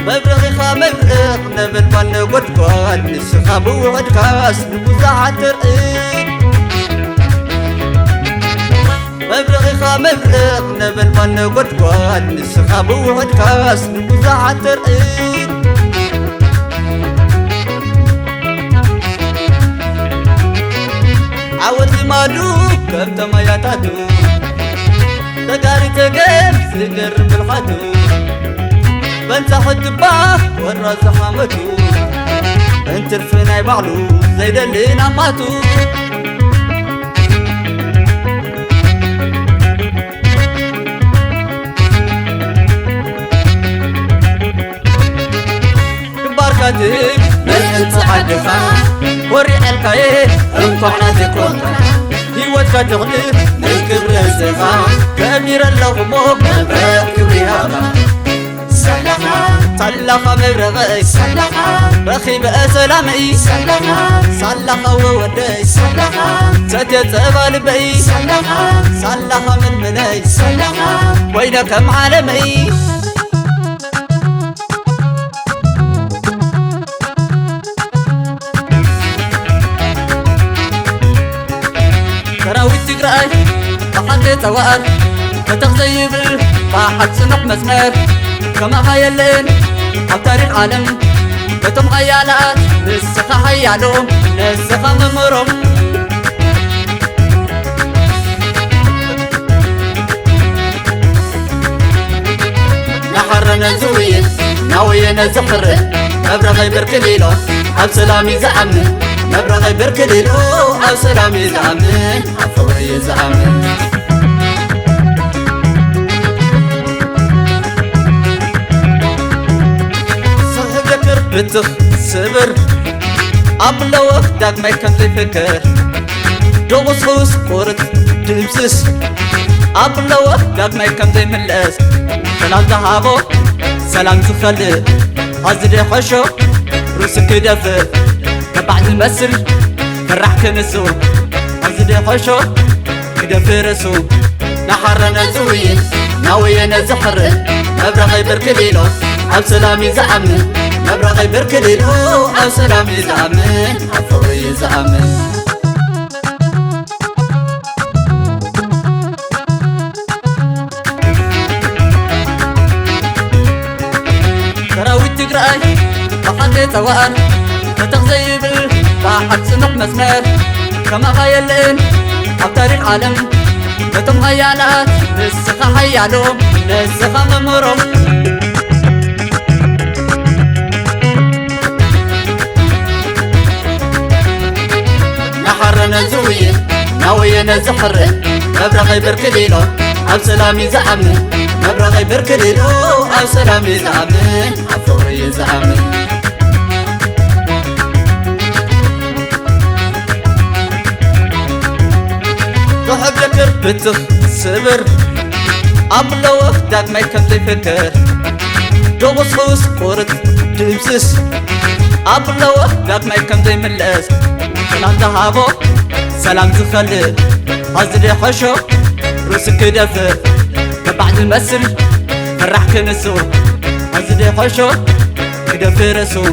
مبرغ نبل بان قدقان نسخاب وعدكاس نبوزع ترقين مبرغ نبل بان قدقان نسخاب وعدكاس نبوزع ترقين عود مادو كبت ما يتاتو تقاري تقيم سقر بالحدو بنت حدباه والراس حامتو انت رفنا يبعلو زي دلينا ماتو كبار كاتب من تعدفا وريح الكايه انقعنا ذكرنا هيوتك تغلب من كبر الزفا كبير اللغموك مبرق كبريانا صلخ مبرغي صلخ رخيب أسلامي صلخ صلخ وودي صلخ تتبال بي صلخ من مني صلخ وينك معلمي كراوي تقرأي بحد توال فتغزيب باحد سنق مسمر كما خيالين عب تاريخ عالم بتم خيالات نسخة خيالهم نسخة ممرهم نحرنا زوين ناوينا زحرن مبرغي بركليلو عب سلامي زعمن مبرغي بركليلو عب سلامي زعمن عب فوري زعمن بتخ سبر عملو وقتك ما يكمل فكر دوغس خوس قرط دمسس عملو وقتك ما يكمل ملأس سلام تهابو سلام تخلي عزري حشو روسك دفر كبعد المسل فرح كنسو عزري حشو كدفر رسو نحرنا زوين ناوينا زحرن مبرغي بركليلو عب سلامي زعمن مبرغي بركليلو عب سلامي زعمن عب فوري زعمن كراوي تقرأي بحد توال فتغزيب باحد سنق مسمر كما خيالين عب تاريخ عالم بتم خيالات نسخة خيالهم نسخة ممرهم نحرنا زوين ناوينا زحرن مبرغي بركليلو عب سلامي زعمن مبرغي بركليلو عب سلامي زعمن عب فوري زعمن روح بذكر بتخ سبر عملو وقتك ما يكمل فكر دوغس خوس قرط دمسس عملو وقتك ما يكمل ملأس سلام تهابو سلام تخلي عزري حشو روسك دفر كبعد المسل فرح كنسو عزري حشو كدفر رسو